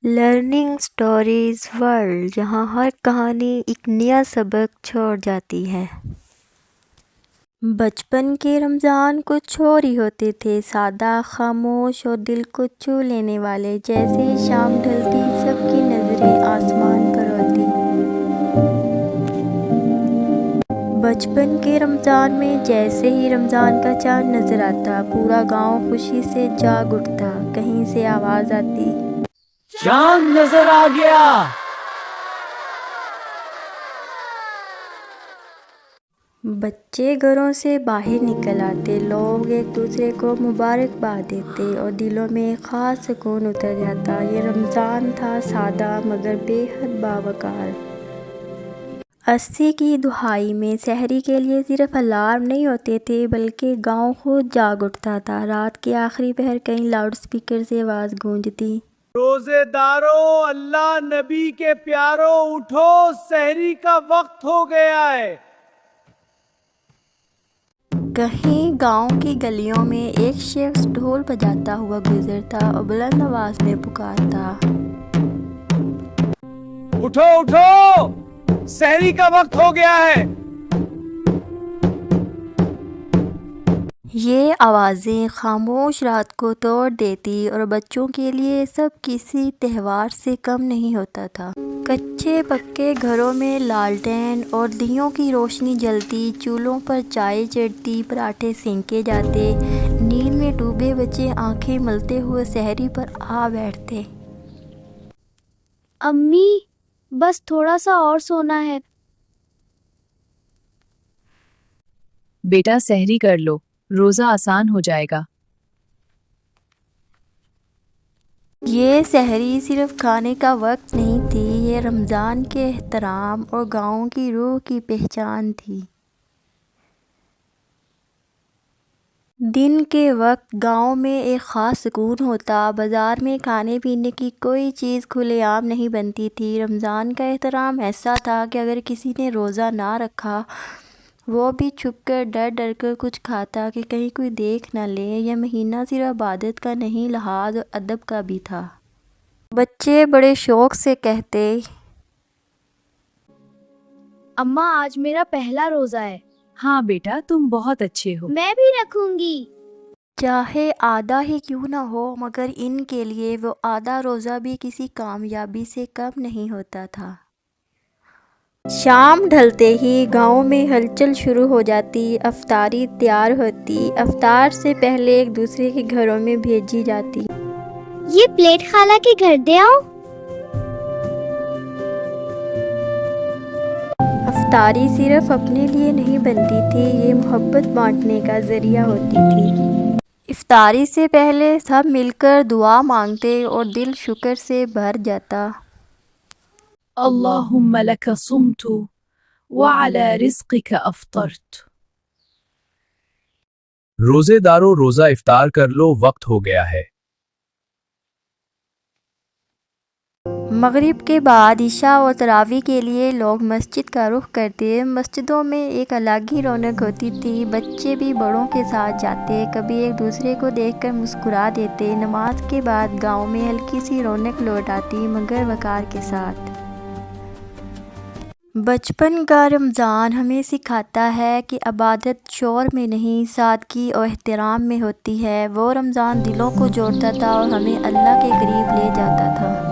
Learning stories world, جہاں ہر کہانی ایک نیا سبق چھوڑ جاتی ہے۔ بچپن کے رمضان کچھ اور ہی ہوتے تھے، سادہ، خاموش اور دل کو چھو لینے والے۔ جیسے ہی شام ڈھلتی، سب کی نظریں آسمان پر ہوتی۔ بچپن کے رمضان میں جیسے ہی رمضان کا چاند نظر آتا، پورا گاؤں خوشی سے جاگ اٹھتا۔ کہیں سے آواز آتی، چاند نظر آ گیا۔ بچے گھروں سے باہر نکل آتے، لوگ ایک دوسرے کو مبارکباد دیتے اور دلوں میں ایک خاص سکون اتر جاتا۔ یہ رمضان تھا، سادہ مگر بے حد باوقار۔ 80 کی دہائی میں سحری کے لیے صرف الارم نہیں ہوتے تھے، بلکہ گاؤں خود جاگ اٹھتا تھا۔ رات کے آخری پہر کہیں لاؤڈ اسپیکر سے آواز گونجتی، روزے دارو، اللہ نبی کے پیارو، اٹھو، سحری کا وقت ہو گیا ہے۔ کہیں گاؤں کی گلیوں میں ایک شخص ڈھول بجاتا ہوا گزرتا اور بلند آواز میں پکارتا، اٹھو اٹھو، سحری کا وقت ہو گیا ہے۔ یہ آوازیں خاموش رات کو توڑ دیتی اور بچوں کے لیے سب کسی تہوار سے کم نہیں ہوتا تھا۔ کچے پکے گھروں میں لالٹین اور دیوں کی روشنی جلتی، چولہوں پر چائے چڑھتی، پراٹھے سینکے جاتے۔ نیند میں ڈوبے بچے آنکھیں ملتے ہوئے سحری پر آ بیٹھتے۔ امی، بس تھوڑا سا اور سونا ہے۔ بیٹا سحری کر لو، روزہ آسان ہو جائے گا۔ یہ سحری صرف کھانے کا وقت نہیں تھی، یہ رمضان کے احترام اور گاؤں کی روح کی پہچان تھی۔ دن کے وقت گاؤں میں ایک خاص سکون ہوتا، بازار میں کھانے پینے کی کوئی چیز کھلے عام نہیں بنتی تھی۔ رمضان کا احترام ایسا تھا کہ اگر کسی نے روزہ نہ رکھا، وہ بھی چھپ کر ڈر ڈر کر کچھ کھاتا کہ کہیں کوئی دیکھ نہ لے۔ یہ مہینہ صرف عبادت کا نہیں، لحاظ اور ادب کا بھی تھا۔ بچے بڑے شوق سے کہتے، اماں، آج میرا پہلا روزہ ہے۔ ہاں بیٹا، تم بہت اچھے ہو۔ میں بھی رکھوں گی۔ چاہے آدھا ہی کیوں نہ ہو، مگر ان کے لیے وہ آدھا روزہ بھی کسی کامیابی سے کم نہیں ہوتا تھا۔ شام ڈھلتے ہی گاؤں میں ہلچل شروع ہو جاتی، افطاری تیار ہوتی، افطار سے پہلے ایک دوسرے کے گھروں میں بھیجی جاتی۔ یہ پلیٹ خالہ کے گھر دے آؤ۔ افطاری صرف اپنے لیے نہیں بنتی تھی، یہ محبت بانٹنے کا ذریعہ ہوتی تھی۔ افطاری سے پہلے سب مل کر دعا مانگتے اور دل شکر سے بھر جاتا۔ اللہم لک صمت وعلی رزقک افطرت۔ روزے دارو، روزہ افطار کر لو، وقت ہو گیا ہے۔ مغرب کے بعد عشاء اور تراویح کے لیے لوگ مسجد کا رخ کرتے۔ مسجدوں میں ایک الگ ہی رونق ہوتی تھی، بچے بھی بڑوں کے ساتھ جاتے، کبھی ایک دوسرے کو دیکھ کر مسکرا دیتے۔ نماز کے بعد گاؤں میں ہلکی سی رونق لوٹ آتی، مگر وقار کے ساتھ۔ بچپن کا رمضان ہمیں سکھاتا ہے کہ عبادت شور میں نہیں، سادگی اور احترام میں ہوتی ہے۔ وہ رمضان دلوں کو جوڑتا تھا اور ہمیں اللہ کے قریب لے جاتا تھا۔